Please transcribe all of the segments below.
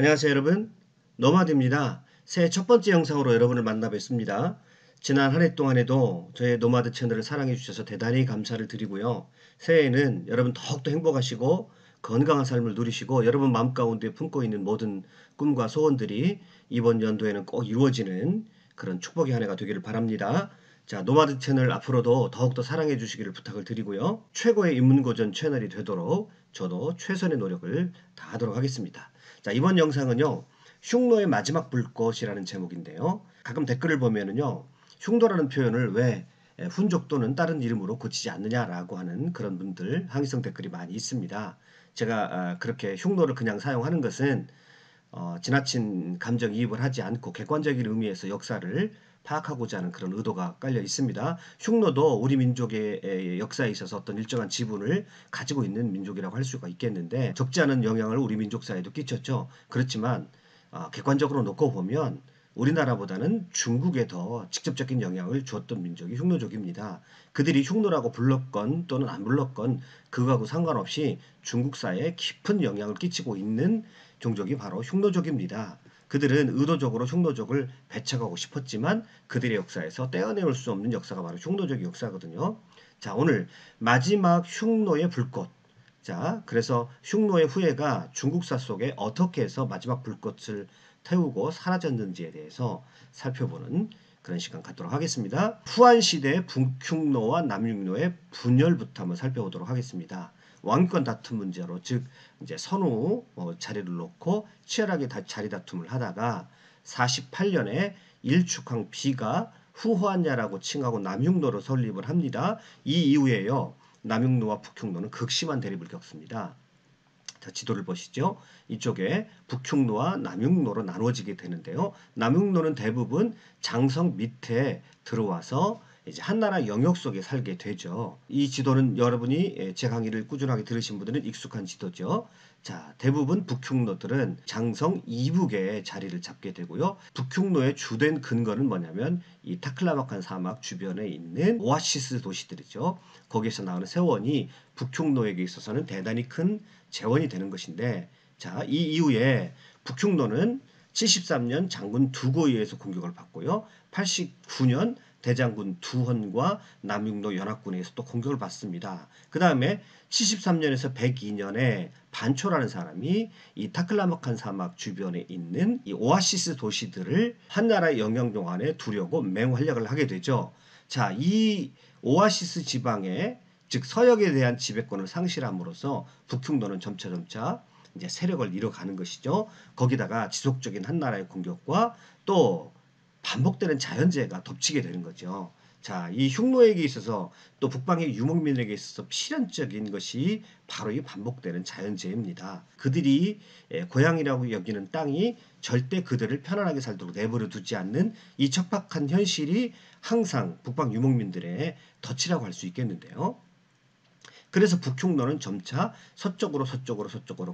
안녕하세요 여러분, 노마드입니다. 새해 첫 번째 영상으로 여러분을 만나 뵙습니다. 지난 한 해 동안에도 저의 노마드 채널을 사랑해 주셔서 대단히 감사를 드리고요. 새해에는 여러분 더욱더 행복하시고 건강한 삶을 누리시고 여러분 마음 가운데 품고 있는 모든 꿈과 소원들이 이번 연도에는 꼭 이루어지는 그런 축복의 한 해가 되기를 바랍니다. 자, 노마드 채널 앞으로도 더욱더 사랑해 주시기를 부탁을 드리고요. 최고의 인문고전 채널이 되도록 저도 최선의 노력을 다하도록 하겠습니다. 자, 이번 영상은요, 흉노의 마지막 불꽃이라는 제목인데요. 가끔 댓글을 보면은요, 흉노라는 표현을 왜 훈족 또는 다른 이름으로 고치지 않느냐라고 하는 그런 분들 항의성 댓글이 많이 있습니다. 제가 그렇게 흉노를 그냥 사용하는 것은 지나친 감정이입을 하지 않고 객관적인 의미에서 역사를 파악하고자 하는 그런 의도가 깔려 있습니다. 흉노도 우리 민족의 역사에 있어서 어떤 일정한 지분을 가지고 있는 민족이라고 할 수가 있겠는데 적지 않은 영향을 우리 민족사에도 끼쳤죠. 그렇지만 객관적으로 놓고 보면 우리나라보다는 중국에 더 직접적인 영향을 주었던 민족이 흉노족입니다. 그들이 흉노라고 불렀건 또는 안 불렀건 그거하고 상관없이 중국사에 깊은 영향을 끼치고 있는 종족이 바로 흉노족입니다. 그들은 의도적으로 흉노족을 배척하고 싶었지만 그들의 역사에서 떼어내올 수 없는 역사가 바로 흉노족의 역사거든요. 자, 오늘 마지막 흉노의 불꽃. 자, 그래서 흉노의 후예가 중국사 속에 어떻게 해서 마지막 불꽃을 태우고 사라졌는지에 대해서 살펴보는 그런 시간 갖도록 하겠습니다. 후한시대 북흉노와 남흉노의 분열부터 한번 살펴보도록 하겠습니다. 왕권 다툼 문제로, 즉 이제 선후 자리를 놓고 치열하게 자리 다툼을 하다가 48년에 일축왕 비가 후후한야라고 칭하고 남흉노로 설립을 합니다. 이 이후에요, 남흉노와 북흉노는 극심한 대립을 겪습니다. 자, 지도를 보시죠. 이쪽에 북흉노와 남흉노로 나누어지게 되는데요. 남흉노는 대부분 장성 밑에 들어와서 이제 한나라 영역 속에 살게 되죠. 이 지도는 여러분이 제 강의를 꾸준하게 들으신 분들은 익숙한 지도죠. 자, 대부분 북흉노들은 장성 이북에 자리를 잡게 되고요. 북흉노의 주된 근거는 뭐냐면 이 타클라마칸 사막 주변에 있는 오아시스 도시들이죠. 거기에서 나오는 세원이 북흉노에게 있어서는 대단히 큰 재원이 되는 것인데, 자, 이 이후에 북흉노는 73년 장군 두고에 의해서 공격을 받고요. 89년 대장군 두헌과 남흉노 연합군에서 또 공격을 받습니다. 그 다음에 73년에서 102년에 반초라는 사람이 이 타클라마칸 사막 주변에 있는 이 오아시스 도시들을 한나라의 영향력 안에 두려고 맹활약을 하게 되죠. 자, 이 오아시스 지방에, 즉 서역에 대한 지배권을 상실함으로써 북흉노는 점차 이제 세력을 잃어가는 것이죠. 거기다가 지속적인 한나라의 공격과 또 반복되는 자연재해가 덮치게 되는 거죠. 자, 이 흉노에게 있어서 또 북방의 유목민에게 있어서 필연적인 것이 바로 이 반복되는 자연재해입니다. 그들이 고향이라고 여기는 땅이 절대 그들을 편안하게 살도록 내버려 두지 않는 이 척박한 현실이 항상 북방 유목민들의 덫이라고 할 수 있겠는데요. 그래서 북흉노는 점차 서쪽으로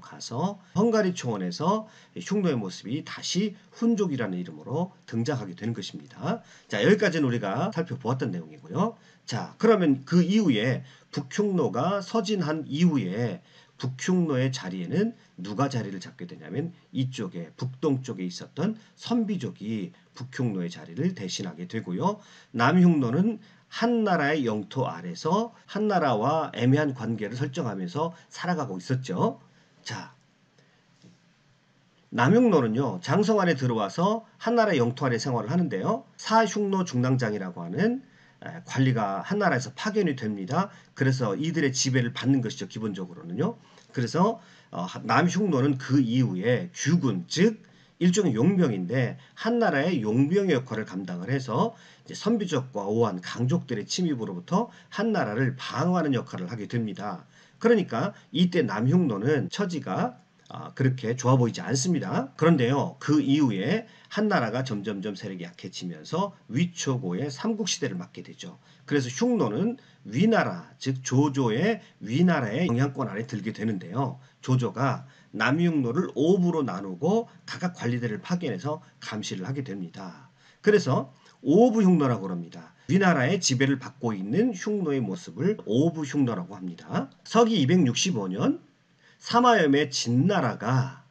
가서 헝가리 초원에서 흉노의 모습이 다시 훈족이라는 이름으로 등장하게 되는 것입니다. 자, 여기까지는 우리가 살펴보았던 내용이고요. 자, 그러면 그 이후에 북흉노가 서진한 이후에 북흉노의 자리에는 누가 자리를 잡게 되냐면 이쪽에 북동쪽에 있었던 선비족이 북흉노의 자리를 대신하게 되고요. 남흉노는 한나라의 영토 아래서 한나라와 애매한 관계를 설정하면서 살아가고 있었죠. 자, 남흉노는요, 장성 안에 들어와서 한나라 영토 아래 생활을 하는데요. 사흉노 중랑장이라고 하는 관리가 한나라에서 파견이 됩니다. 그래서 이들의 지배를 받는 것이죠, 기본적으로는요. 그래서 남흉노는 그 이후에 규군, 즉 일종의 용병인데 한나라의 용병의 역할을 감당을 해서 이제 선비족과 오한 강족들의 침입으로부터 한나라를 방어하는 역할을 하게 됩니다. 그러니까 이때 남흉노는 처지가 그렇게 좋아 보이지 않습니다. 그런데요, 그 이후에 한나라가 점점점 세력이 약해지면서 위초고의 삼국시대를 맞게 되죠. 그래서 흉노는 위나라, 즉 조조의 위나라의 영향권 안에 들게 되는데요. 조조가 남흉노를 5부로 나누고 각각 관리들을 파견해서 감시를 하게 됩니다. 그래서 5부 흉노라고 합니다. 위나라의 지배를 받고 있는 흉노의 모습을 5부 흉노라고 합니다. 서기 265년 사마염의 진나라가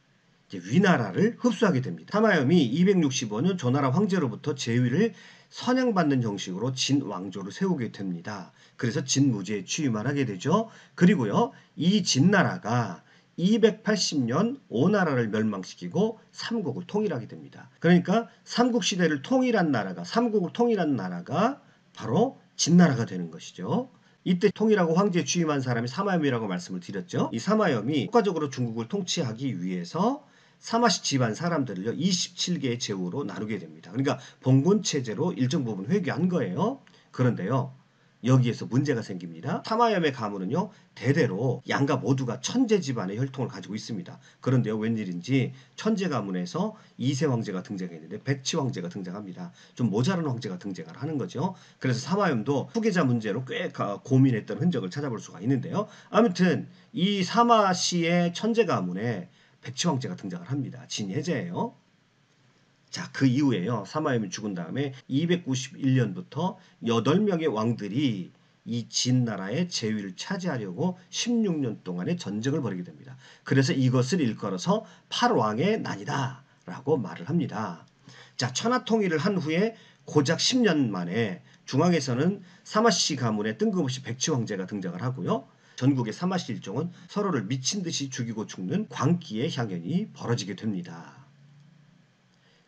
이제 위나라를 흡수하게 됩니다. 사마염이 265년 조나라 황제로부터 제위를 선양받는 형식으로 진왕조를 세우게 됩니다. 그래서 진무제에 취임을 하게 되죠. 그리고요, 이 진나라가 280년 오나라를 멸망시키고 삼국을 통일하게 됩니다. 그러니까 삼국시대를 통일한 나라가, 삼국을 통일한 나라가 바로 진나라가 되는 것이죠. 이때 통일하고 황제에 취임한 사람이 사마염이라고 말씀을 드렸죠. 이 사마염이 국가적으로 중국을 통치하기 위해서 사마시 집안 사람들을요 27개의 제후로 나누게 됩니다. 그러니까 봉건 체제로 일정 부분 회귀한 거예요. 그런데요, 여기에서 문제가 생깁니다. 사마염의 가문은요 대대로 양가 모두가 천재 집안의 혈통을 가지고 있습니다. 그런데요, 웬일인지 천재 가문에서 2세 황제가 등장했는데 백치 황제가 등장합니다. 좀 모자란 황제가 등장을 하는 거죠. 그래서 사마염도 후계자 문제로 꽤 고민했던 흔적을 찾아볼 수가 있는데요. 아무튼 이 사마시의 천재 가문에 백치 황제가 등장을 합니다. 진해제예요. 자, 그 이후에요, 사마염이 죽은 다음에 291년부터 8명의 왕들이 이 진나라의 제위를 차지하려고 16년 동안의 전쟁을 벌이게 됩니다. 그래서 이것을 일컬어서 팔왕의 난이다 라고 말을 합니다. 자, 천하통일을 한 후에 고작 10년 만에 중앙에서는 사마시 가문의 뜬금없이 백치 황제가 등장을 하고요, 전국의 사마시 일종은 서로를 미친 듯이 죽이고 죽는 광기의 향연이 벌어지게 됩니다.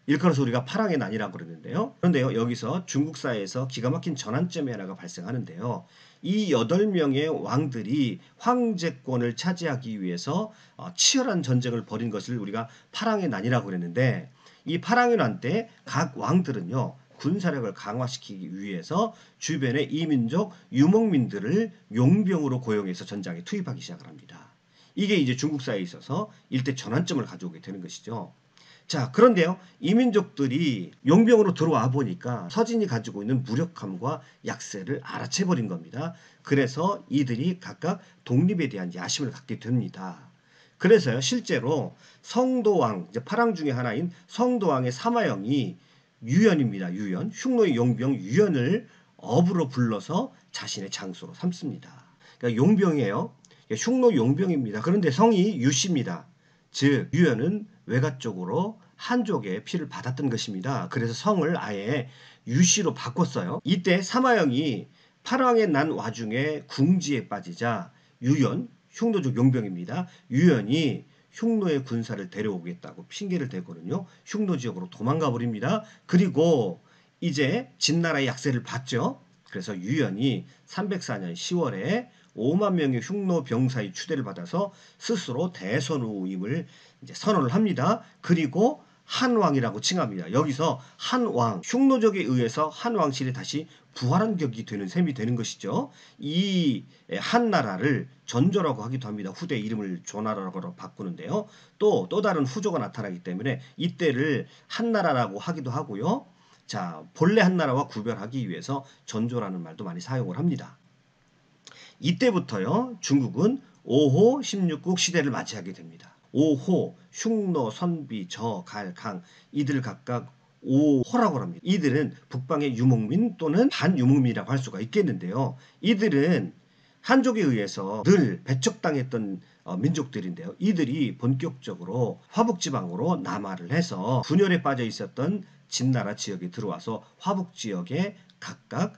일컬어서 우리가 파랑의 난이라고 그러는데요. 그런데요, 여기서 중국사에서 기가 막힌 전환점이 하나가 발생하는데요. 이 8명의 왕들이 황제권을 차지하기 위해서 치열한 전쟁을 벌인 것을 우리가 파랑의 난이라고 그랬는데, 이 파랑의 난 때 각 왕들은요 군사력을 강화시키기 위해서 주변의 이민족 유목민들을 용병으로 고용해서 전장에 투입하기 시작을 합니다. 이게 이제 중국사에 있어서 일대 전환점을 가져오게 되는 것이죠. 자, 그런데요, 이민족들이 용병으로 들어와 보니까 서진이 가지고 있는 무력함과 약세를 알아채버린 겁니다. 그래서 이들이 각각 독립에 대한 야심을 갖게 됩니다. 그래서요, 실제로 성도왕, 이제 파랑 중에 하나인 성도왕의 사마영이 유연입니다. 유연, 흉노의 용병 유연을 업으로 불러서 자신의 장수로 삼습니다. 그러니까 용병이에요. 흉노 용병입니다. 그런데 성이 유씨입니다. 즉 유연은 외가 쪽으로 한족의 피를 받았던 것입니다. 그래서 성을 아예 유씨로 바꿨어요. 이때 사마영이 팔왕에 난 와중에 궁지에 빠지자 유연, 흉노족 용병입니다. 유연이 흉노의 군사를 데려오겠다고 핑계를 대거든요. 흉노 지역으로 도망가 버립니다. 그리고 이제 진나라의 약세를 받죠. 그래서 유연이 304년 10월에 5만 명의 흉노 병사의 추대를 받아서 스스로 대선우임을 이제 선언을 합니다. 그리고 한왕이라고 칭합니다. 여기서 한왕, 흉노족에 의해서 한왕실이 다시 부활한 격이 되는 셈이 되는 것이죠. 이 한나라를 전조라고 하기도 합니다. 후대 이름을 조나라로 바꾸는데요. 또 다른 후조가 나타나기 때문에 이때를 한나라라고 하기도 하고요. 자, 본래 한나라와 구별하기 위해서 전조라는 말도 많이 사용을 합니다. 이때부터요, 중국은 5호 16국 시대를 맞이하게 됩니다. 5호, 흉노, 선비, 저, 갈, 강, 이들 각각 5호라고 합니다. 이들은 북방의 유목민 또는 반유목민이라고 할 수가 있겠는데요. 이들은 한족에 의해서 늘 배척당했던 민족들인데요. 이들이 본격적으로 화북지방으로 남하를 해서 분열에 빠져 있었던 진나라 지역에 들어와서 화북지역에 각각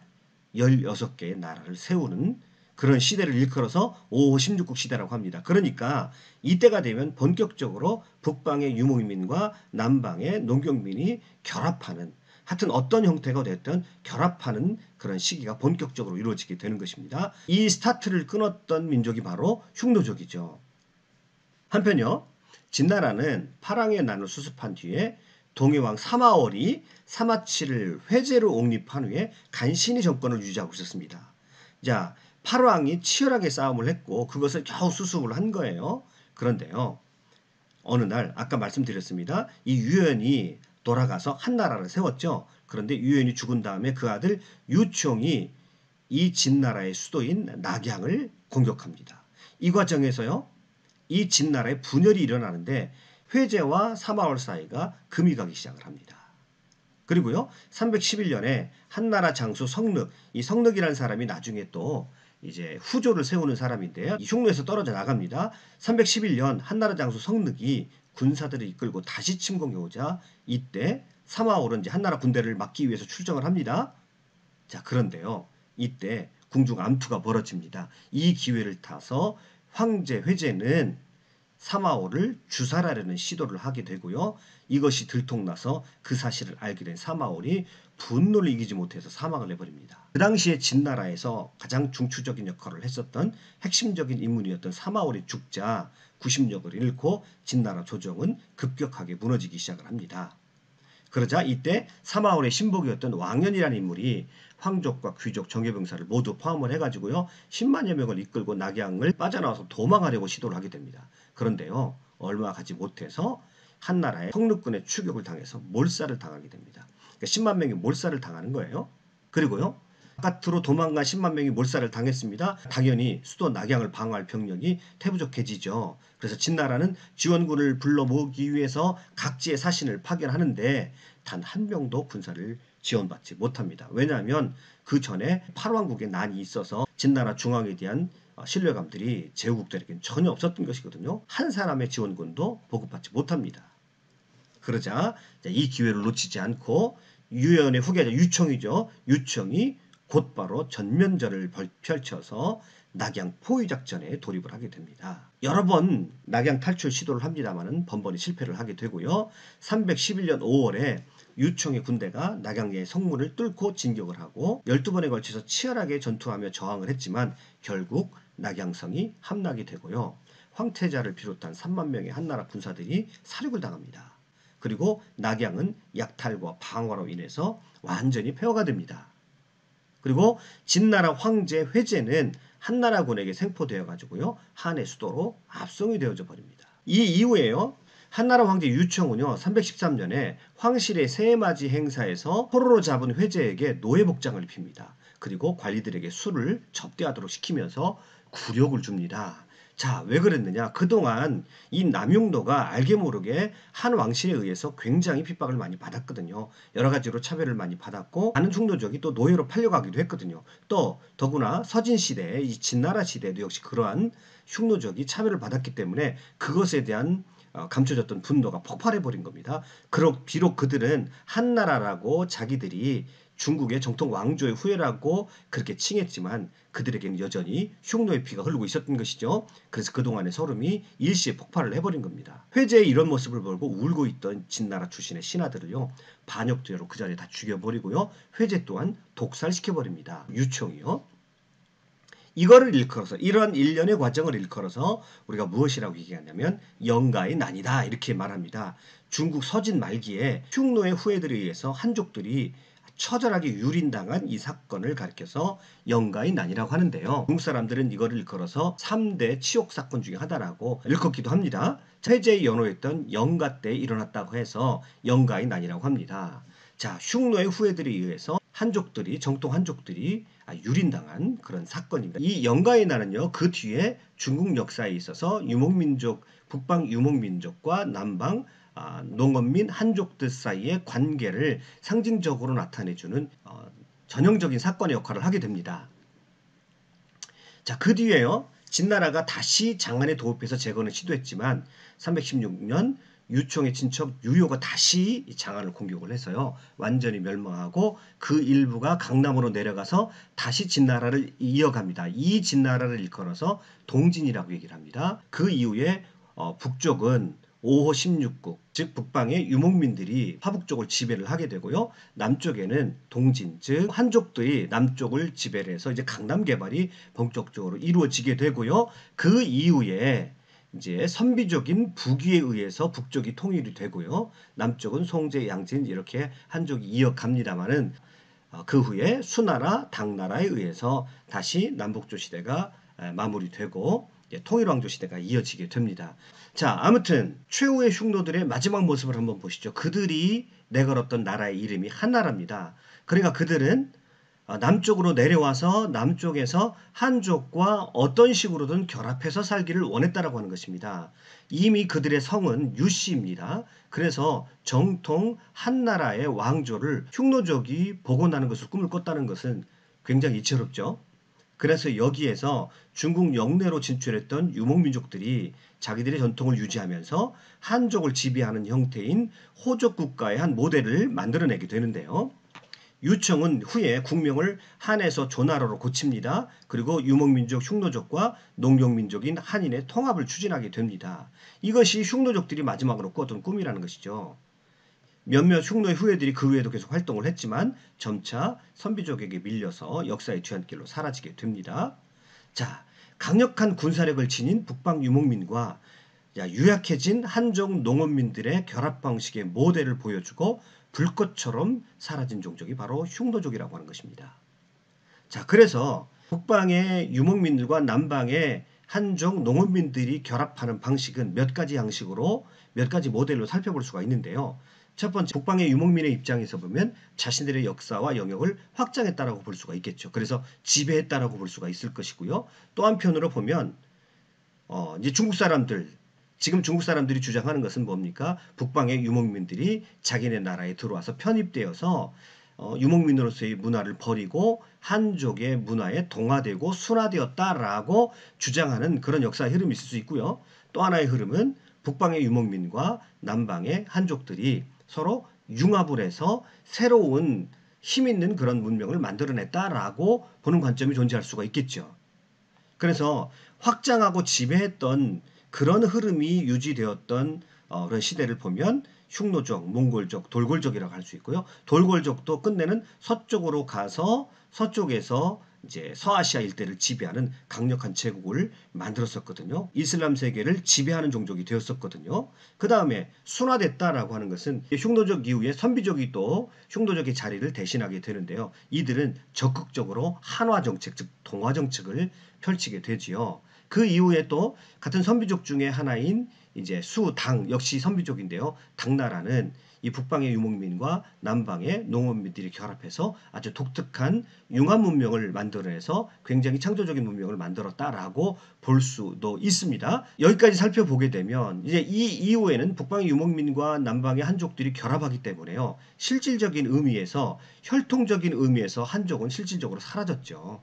16개의 나라를 세우는 그런 시대를 일컬어서 5호 16국 시대라고 합니다. 그러니까 이때가 되면 본격적으로 북방의 유목민과 남방의 농경민이 결합하는, 하여튼 어떤 형태가 됐든 결합하는 그런 시기가 본격적으로 이루어지게 되는 것입니다. 이 스타트를 끊었던 민족이 바로 흉노족이죠. 한편요, 진나라는 파랑의 난을 수습한 뒤에 동해왕 사마월이 사마치를 회제로 옹립한 후에 간신히 정권을 유지하고 있었습니다. 자, 팔왕이 치열하게 싸움을 했고 그것을 겨우 수습을 한 거예요. 그런데요, 어느 날 아까 말씀드렸습니다. 이 유연이 돌아가서 한나라를 세웠죠. 그런데 유연이 죽은 다음에 그 아들 유총이 이 진나라의 수도인 낙양을 공격합니다. 이 과정에서요, 이 진나라의 분열이 일어나는데 회제와 사마월 사이가 금이 가기 시작을 합니다. 그리고요, 311년에 한나라 장수 성륵, 이 성륵이라는 사람이 나중에 또 이제 후조를 세우는 사람인데요. 이 흉노에서 떨어져 나갑니다. 311년 한나라 장수 성능이 군사들을 이끌고 다시 침공해 오자 이때 사마올은 이제 한나라 군대를 막기 위해서 출정을 합니다. 자, 그런데요. 이때 궁중 암투가 벌어집니다. 이 기회를 타서 황제 회제는 사마올을 주살하려는 시도를 하게 되고요. 이것이 들통나서 그 사실을 알게 된 사마올이 분노를 이기지 못해서 사망을 해버립니다. 그 당시에 진나라에서 가장 중추적인 역할을 했었던 핵심적인 인물이었던 사마올이 죽자 구심력을 잃고 진나라 조정은 급격하게 무너지기 시작을 합니다. 그러자 이때 사마올의 신복이었던 왕연이라는 인물이 황족과 귀족, 정예병사를 모두 포함을 해가지고요. 10만여 명을 이끌고 낙양을 빠져나와서 도망하려고 시도를 하게 됩니다. 그런데요. 얼마 가지 못해서 한나라의 성륙군의 추격을 당해서 몰살을 당하게 됩니다. 그러니까 10만 명이 몰살을 당하는 거예요. 그리고요. 바깥으로 도망간 10만 명이 몰살을 당했습니다. 당연히 수도 낙양을 방어할 병력이 태부족해지죠. 그래서 진나라는 지원군을 불러 모으기 위해서 각지의 사신을 파견하는데 단 한 명도 군사를 지원받지 못합니다. 왜냐하면 그 전에 팔왕국에 난이 있어서 진나라 중앙에 대한 신뢰감들이 제후국들에게는 전혀 없었던 것이거든요. 한 사람의 지원군도 보급받지 못합니다. 그러자 이 기회를 놓치지 않고 유연의 후계자 유청이죠. 유청이 곧바로 전면전을 펼쳐서 낙양 포위작전에 돌입을 하게 됩니다. 여러 번 낙양 탈출 시도를 합니다만 번번이 실패를 하게 되고요. 311년 5월에 유청의 군대가 낙양의 성문을 뚫고 진격을 하고 12번에 걸쳐서 치열하게 전투하며 저항을 했지만 결국 낙양성이 함락이 되고요. 황태자를 비롯한 3만 명의 한나라 군사들이 사륙을 당합니다. 그리고 낙양은 약탈과 방어로 인해서 완전히 폐허가 됩니다. 그리고 진나라 황제 회제는 한나라군에게 생포되어 가지고요. 한의 수도로 압송이 되어져 버립니다. 이 이후에요. 한나라 황제 유청은요. 313년에 황실의 새해맞이 행사에서 포로로 잡은 회제에게 노예복장을 입힙니다. 그리고 관리들에게 술을 접대하도록 시키면서 굴욕을 줍니다. 자, 왜 그랬느냐? 그동안 이 남용도가 알게 모르게 한 왕실에 의해서 굉장히 핍박을 많이 받았거든요. 여러 가지로 차별을 많이 받았고 많은 흉노족이 또 노예로 팔려가기도 했거든요. 또 더구나 서진시대, 이 진나라 시대도 역시 그러한 흉노족이 차별을 받았기 때문에 그것에 대한 감춰졌던 분노가 폭발해버린 겁니다. 비록 그들은 한나라라고 자기들이 중국의 정통 왕조의 후예라고 그렇게 칭했지만 그들에게는 여전히 흉노의 피가 흐르고 있었던 것이죠. 그래서 그동안의 서름이 일시에 폭발을 해버린 겁니다. 회제의 이런 모습을 보고 울고 있던 진나라 출신의 신하들을요. 반역죄로 그 자리에 다 죽여버리고요. 회제 또한 독살시켜버립니다. 유청이요. 이거를 일컬어서 이러한 일련의 과정을 일컬어서 우리가 무엇이라고 얘기하냐면 영가의 난이다 이렇게 말합니다. 중국 서진 말기에 흉노의 후예들에 의해서 한족들이 처절하게 유린당한 이 사건을 가리켜서 영가의 난이라고 하는데요. 중국 사람들은 이거를 일컬어서 3대 치욕 사건 중에 하나라고 일컫기도 합니다. 회제의 연호했던 영가 때 일어났다고 해서 영가의 난이라고 합니다. 자, 흉노의 후예들에 의해서 정통 한족들이 유린당한 그런 사건입니다. 이 영가의 난은요, 그 뒤에 중국 역사에 있어서 유목민족, 북방 유목민족과 남방 농업민 한족들 사이의 관계를 상징적으로 나타내주는 전형적인 사건의 역할을 하게 됩니다. 자, 그 뒤에요. 진나라가 다시 장안에 도읍해서 재건을 시도했지만 316년 유청의 친척 유효가 다시 장안을 공격을 해서요. 완전히 멸망하고 그 일부가 강남으로 내려가서 다시 진나라를 이어갑니다. 이 진나라를 일컬어서 동진이라고 얘기를 합니다. 그 이후에 북쪽은 5호 16국, 즉 북방의 유목민들이 화북 쪽을 지배를 하게 되고요. 남쪽에는 동진, 즉 한족들이 남쪽을 지배를 해서 이제 강남 개발이 본격적으로 이루어지게 되고요. 그 이후에 이제 선비족인 북위에 의해서 북쪽이 통일이 되고요. 남쪽은 송제, 양진 이렇게 한족이 이어갑니다만은 그 후에 수나라, 당나라에 의해서 다시 남북조 시대가 마무리되고 통일왕조 시대가 이어지게 됩니다. 자, 아무튼 최후의 흉노들의 마지막 모습을 한번 보시죠. 그들이 내걸었던 나라의 이름이 한나라입니다. 그러니까 그들은 남쪽으로 내려와서 남쪽에서 한족과 어떤 식으로든 결합해서 살기를 원했다라고 하는 것입니다. 이미 그들의 성은 유씨입니다. 그래서 정통 한나라의 왕조를 흉노족이 복원하는 것을 꿈을 꿨다는 것은 굉장히 이채롭죠. 그래서 여기에서 중국 영내로 진출했던 유목민족들이 자기들의 전통을 유지하면서 한족을 지배하는 형태인 호족 국가의 한 모델을 만들어내게 되는데요. 유청은 후에 국명을 한에서 조나라로 고칩니다. 그리고 유목민족 흉노족과 농경민족인 한인의 통합을 추진하게 됩니다. 이것이 흉노족들이 마지막으로 꾸었던 꿈이라는 것이죠. 몇몇 흉노의 후예들이 그 후에도 계속 활동을 했지만 점차 선비족에게 밀려서 역사의 뒤안길로 사라지게 됩니다. 자, 강력한 군사력을 지닌 북방 유목민과 유약해진 한족 농업민들의 결합 방식의 모델을 보여주고 불꽃처럼 사라진 종족이 바로 흉노족이라고 하는 것입니다. 자, 그래서 북방의 유목민들과 남방의 한족 농업민들이 결합하는 방식은 몇 가지 양식으로 몇 가지 모델로 살펴볼 수가 있는데요. 첫 번째, 북방의 유목민의 입장에서 보면 자신들의 역사와 영역을 확장했다라고 볼 수가 있겠죠. 그래서 지배했다라고 볼 수가 있을 것이고요. 또 한편으로 보면 이제 지금 중국 사람들이 주장하는 것은 뭡니까? 북방의 유목민들이 자기네 나라에 들어와서 편입되어서 유목민으로서의 문화를 버리고 한족의 문화에 동화되고 순화되었다라고 주장하는 그런 역사의 흐름이 있을 수 있고요. 또 하나의 흐름은 북방의 유목민과 남방의 한족들이 서로 융합을 해서 새로운 힘 있는 그런 문명을 만들어냈다라고 보는 관점이 존재할 수가 있겠죠. 그래서 확장하고 지배했던 그런 흐름이 유지되었던 그런 시대를 보면 흉노족, 몽골족, 돌골족이라고 할 수 있고요. 돌골족도 끝내는 서쪽으로 가서 서쪽에서 이제 서아시아 일대를 지배하는 강력한 제국을 만들었었거든요. 이슬람 세계를 지배하는 종족이 되었었거든요. 그 다음에 순화됐다라고 하는 것은 흉노족 이후에 선비족이 또 흉노족의 자리를 대신하게 되는데요. 이들은 적극적으로 한화 정책, 즉 동화 정책을 펼치게 되지요. 그 이후에 또 같은 선비족 중에 하나인 이제 수당 역시 선비족인데요. 당나라는 이 북방의 유목민과 남방의 농업민들이 결합해서 아주 독특한 융합 문명을 만들어내서 굉장히 창조적인 문명을 만들었다라고 볼 수도 있습니다. 여기까지 살펴보게 되면 이제 이 이후에는 북방의 유목민과 남방의 한족들이 결합하기 때문에요. 실질적인 의미에서 혈통적인 의미에서 한족은 실질적으로 사라졌죠.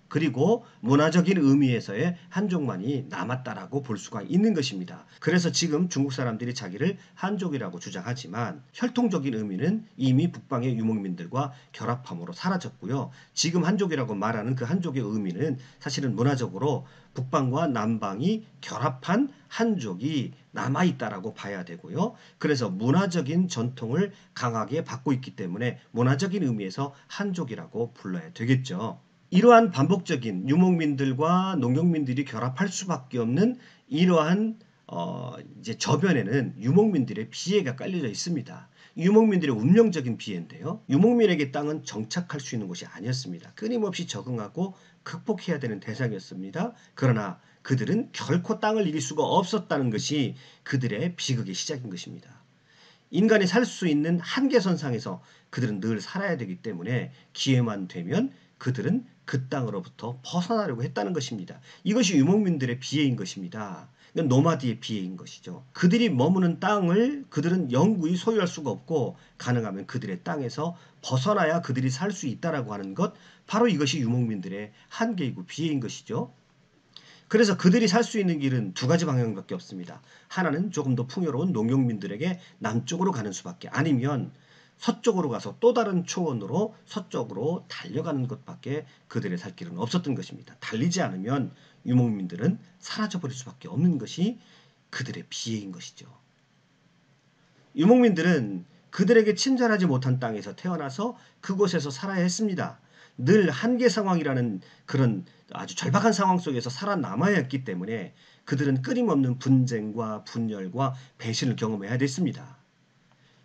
그리고 문화적인 의미에서의 한족만이 남았다라고 볼 수가 있는 것입니다. 그래서 지금 중국 사람들이 자기를 한족이라고 주장하지만 혈통적인 의미는 이미 북방의 유목민들과 결합함으로 사라졌고요. 지금 한족이라고 말하는 그 한족의 의미는 사실은 문화적으로 북방과 남방이 결합한 한족이 남아있다라고 봐야 되고요. 그래서 문화적인 전통을 강하게 받고 있기 때문에 문화적인 의미에서 한족이라고 불러야 되겠죠. 이러한 반복적인 유목민들과 농경민들이 결합할 수밖에 없는 이러한 이제 저변에는 유목민들의 비애가 깔려져 있습니다. 유목민들의 운명적인 비애인데요. 유목민에게 땅은 정착할 수 있는 곳이 아니었습니다. 끊임없이 적응하고 극복해야 되는 대상이었습니다. 그러나 그들은 결코 땅을 이길 수가 없었다는 것이 그들의 비극의 시작인 것입니다. 인간이 살 수 있는 한계선상에서 그들은 늘 살아야 되기 때문에 기회만 되면 그들은 그 땅으로부터 벗어나려고 했다는 것입니다. 이것이 유목민들의 비애인 것입니다. 노마디의 비애인 것이죠. 그들이 머무는 땅을 그들은 영구히 소유할 수가 없고 가능하면 그들의 땅에서 벗어나야 그들이 살 수 있다라고 하는 것, 바로 이것이 유목민들의 한계이고 비애인 것이죠. 그래서 그들이 살 수 있는 길은 두 가지 방향밖에 없습니다. 하나는 조금 더 풍요로운 농경민들에게 남쪽으로 가는 수밖에, 아니면 서쪽으로 가서 또 다른 초원으로 서쪽으로 달려가는 것밖에 그들의 살 길은 없었던 것입니다. 달리지 않으면 유목민들은 사라져버릴 수밖에 없는 것이 그들의 비애인 것이죠. 유목민들은 그들에게 친절하지 못한 땅에서 태어나서 그곳에서 살아야 했습니다. 늘 한계 상황이라는 그런 아주 절박한 상황 속에서 살아남아야 했기 때문에 그들은 끊임없는 분쟁과 분열과 배신을 경험해야 됐습니다.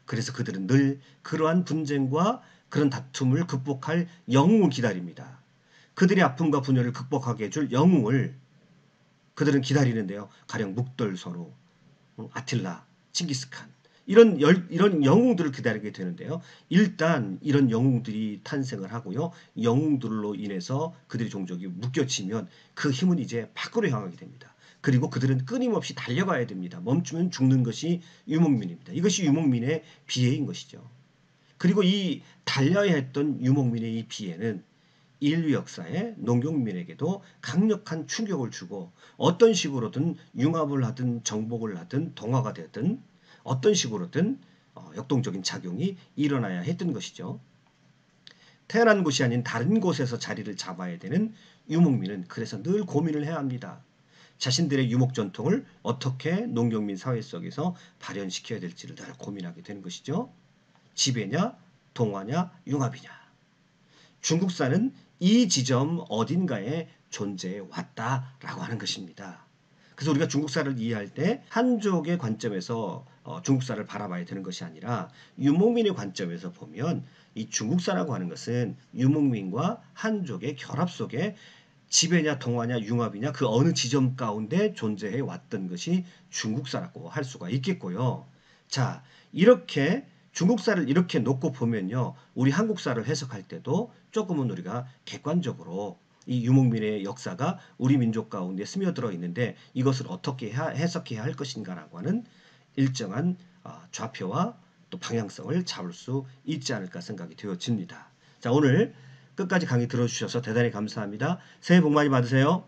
그래서 그들은 늘 그러한 분쟁과 그런 다툼을 극복할 영웅을 기다립니다. 그들의 아픔과 분열을 극복하게 해줄 영웅을 그들은 기다리는데요. 가령 묵돌서로, 아틸라, 칭기스칸, 이런 영웅들을 기다리게 되는데요. 일단 이런 영웅들이 탄생을 하고요. 영웅들로 인해서 그들의 종족이 묶여지면 그 힘은 이제 밖으로 향하게 됩니다. 그리고 그들은 끊임없이 달려가야 됩니다. 멈추면 죽는 것이 유목민입니다. 이것이 유목민의 비애인 것이죠. 그리고 이 달려야 했던 유목민의 이 비애는 인류 역사에 농경민에게도 강력한 충격을 주고 어떤 식으로든 융합을 하든 정복을 하든 동화가 되든 어떤 식으로든 역동적인 작용이 일어나야 했던 것이죠. 태어난 곳이 아닌 다른 곳에서 자리를 잡아야 되는 유목민은 그래서 늘 고민을 해야 합니다. 자신들의 유목 전통을 어떻게 농경민 사회 속에서 발현시켜야 될지를 늘 고민하게 되는 것이죠. 지배냐, 동화냐, 융합이냐. 중국사는 이 지점 어딘가에 존재해 왔다라고 하는 것입니다. 그래서 우리가 중국사를 이해할 때 한족의 관점에서 중국사를 바라봐야 되는 것이 아니라 유목민의 관점에서 보면 이 중국사라고 하는 것은 유목민과 한족의 결합 속에 지배냐 동화냐 융합이냐 그 어느 지점 가운데 존재해 왔던 것이 중국사라고 할 수가 있겠고요. 자, 이렇게 중국사를 이렇게 놓고 보면요. 우리 한국사를 해석할 때도 조금은 우리가 객관적으로 이 유목민의 역사가 우리 민족 가운데 스며들어 있는데 이것을 어떻게 해석해야 할 것인가라고 하는 일정한 좌표와 또 방향성을 잡을 수 있지 않을까 생각이 되어집니다. 자, 오늘 끝까지 강의 들어주셔서 대단히 감사합니다. 새해 복 많이 받으세요.